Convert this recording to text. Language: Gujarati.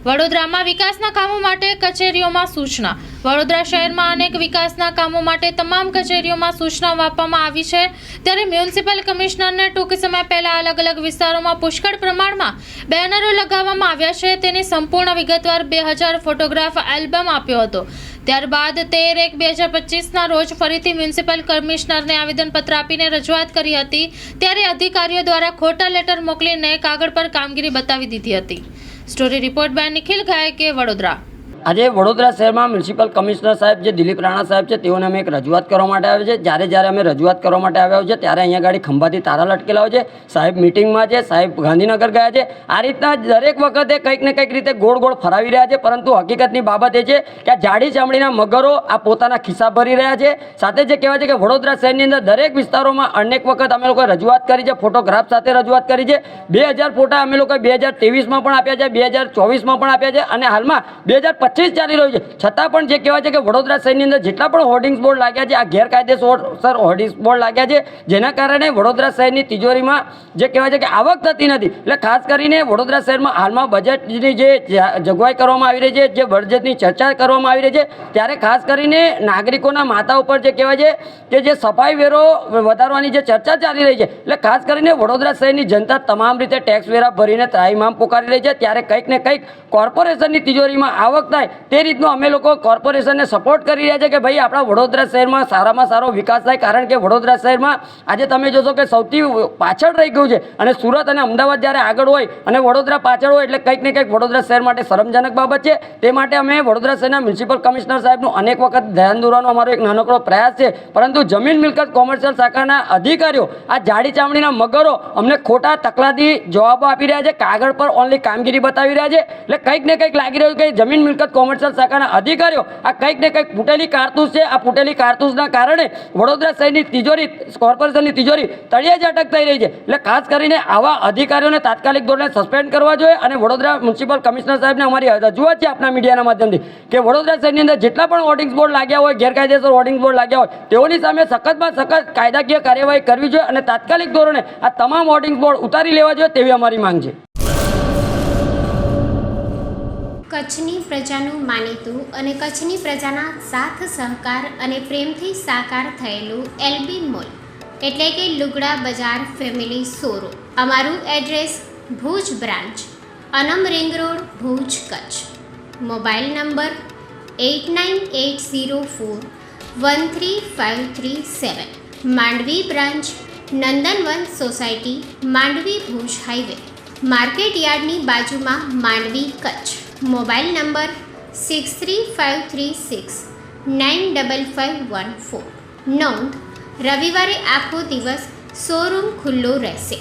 વડોદરામાં વિકાસના કામો માટે કચેરીઓમાં સૂચના. વડોદરા શહેરમાં અનેક વિકાસના કામો માટે તમામ કચેરીઓમાં સૂચનાઓ આપવામાં આવી છે. ત્યારે મ્યુનિસિપલ કમિશનરને ટૂંક સમય પહેલા અલગ અલગ વિસ્તારોમાં પુષ્કળ પ્રમાણમાં બેનરો લગાવવામાં આવ્યા છે. તેની સંપૂર્ણ વિગતવાર 2000 ફોટોગ્રાફ આલ્બમ આપ્યો હતો. ત્યારબાદ 13/1/2025ના રોજ ફરીથી મ્યુનિસિપલ કમિશનરને આવેદનપત્ર આપીને રજૂઆત કરી હતી. ત્યારે અધિકારીઓ દ્વારા ખોટા લેટર મોકલીને કાગળ પર કામગીરી બતાવી દીધી હતી. Story report by Nikhil ગાયકે, Vadodara. આજે વડોદરા શહેરમાં મ્યુનિસિપલ કમિશનર સાહેબ જે દિલીપ રાણા સાહેબ છે તેઓને અમે એક રજૂઆત કરવા માટે આવ્યા છે. જ્યારે અમે રજૂઆત કરવા માટે આવ્યા છે ત્યારે અહીંયા ગાડી ખંભાથી તારા લટકેલા હોય છે. સાહેબ મિટિંગમાં છે, સાહેબ ગાંધીનગર ગયા છે. આ રીતના દરેક વખતે કંઈક ને કંઈક રીતે ગોળ ગોળ ફરાવી રહ્યા છે. પરંતુ હકીકતની બાબત એ છે કે આ જાડી ચામડીના મગરો આ પોતાના ખિસ્સા ભરી રહ્યા છે. સાથે જે કહેવાય છે કે વડોદરા શહેરની અંદર દરેક વિસ્તારોમાં અનેક વખત અમે લોકોએ રજૂઆત કરી છે, ફોટોગ્રાફ સાથે રજૂઆત કરી છે. 2000 ફોટા અમે લોકોએ 2023માં પણ આપ્યા છે, 2024માં પણ આપ્યા છે અને હાલમાં 2025 ચાલી રહ્યું છે. છતાં પણ જે કહેવાય છે કે વડોદરા શહેરની અંદર જેટલા પણ હોર્ડિંગ્સ બોર્ડ લાગ્યા છે, આ ગેરકાયદેસર હોર્ડિંગ્સ બોર્ડ લાગ્યા છે, જેના કારણે વડોદરા શહેરની તિજોરીમાં જે કહેવાય છે કે આવક થતી નથી. એટલે ખાસ કરીને વડોદરા શહેરમાં હાલમાં બજેટની જે જોગવાઈ કરવામાં આવી રહી છે, જે બજેટની ચર્ચા કરવામાં આવી રહી છે, ત્યારે ખાસ કરીને નાગરિકોના માથા ઉપર જે કહેવાય છે કે જે સફાઈ વેરો વધારવાની જે ચર્ચા ચાલી રહી છે, એટલે ખાસ કરીને વડોદરા શહેરની જનતા તમામ રીતે ટેક્સ વેરા ભરીને ત્રાહિમામ પોકારી રહી છે. ત્યારે કંઈક ને કંઈક કોર્પોરેશનની તિજોરીમાં આવક થાય તે રીતનો અમે લોકો કોર્પોરેશનને સપોર્ટ કરી રહ્યા છે કે ભાઈ આપણા વડોદરા શહેરમાં સારામાં સારો વિકાસ થાય. કારણ કે વડોદરા શહેરમાં આજે તમે જોશો કે સૌથી પાછળ રહી ગયું છે અને સુરત અને અમદાવાદ જ્યારે આગળ હોય અને વડોદરા પાછળ હોય એટલે કંઈક ને કંઈક વડોદરા શહેર માટે શરમજનક બાબત છે. તે માટે અમે વડોદરા શહેરના મ્યુનિસિપલ કમિશનર સાહેબનું અનેક વખત ધ્યાન દોરવાનો અમારો એક નાનકડો પ્રયાસ છે. પરંતુ જમીન મિલકત કોમર્શિયલ શાખાના અધિકારીઓ આ જાડી ચામડીના મગરો અમને ખોટા તકલાદી જવાબો આપી રહ્યા છે, કાગળ પર ઓનલી કામગીરી બતાવી રહ્યા છે. એટલે કંઈક ને કંઈક લાગી રહ્યું કે જમીન મિલકત કોમર્શિયલ શાખાના અધિકારીઓ આ કંઈક ને કંઈક ફૂટેલી કારતૂસ છે. આ ફૂટેલી કારતૂસના કારણે વડોદરા શહેરની તિજોરી, કોર્પોરેશનની તિજોરી તળિયે જ અટક થઈ રહી છે. એટલે ખાસ કરીને આવા અધિકારીઓને તાત્કાલિક ધોરણે સસ્પેન્ડ કરવા જોઈએ. અને વડોદરા મ્યુનિસિપલ કમિશનર સાહેબને અમારી રજૂઆત છે આપના મીડિયાના માધ્યમથી કે વડોદરા શહેરની અંદર જેટલા પણ હોર્ડિંગ્સ બોર્ડ લાગ્યા હોય, ગેરકાયદેસર હોર્ડિંગ્સ બોર્ડ લાગ્યા હોય, તેઓની સામે સખતમાં સખત કાયદાકીય કાર્યવાહી કરવી જોઈએ અને તાત્કાલિક ધોરણે આ તમામ હોર્ડિંગ્સ બોર્ડ ઉતારી લેવા જોઈએ તેવી અમારી માંગ છે. કચ્છની પ્રજાનું માનીતું અને કચ્છની પ્રજાના સાથ સહકાર અને પ્રેમથી સાકાર થયેલું એલબી મોલ એટલે કે લુગડા બજાર ફેમિલી શોરૂમ. અમારું address Bhuj branch, Anam ring road, Bhuj, Kutch. Mobile number 8980413537. Mandvi branch, Nandanvan society, Mandvi, Bhuj highway, market યાર્ડની બાજુમાં, માંડવી, કચ્છ. Mobile number 6353695514. નોંધ: રવિવારે આખો દિવસ શોરૂમ ખુલ્લો રહેશે.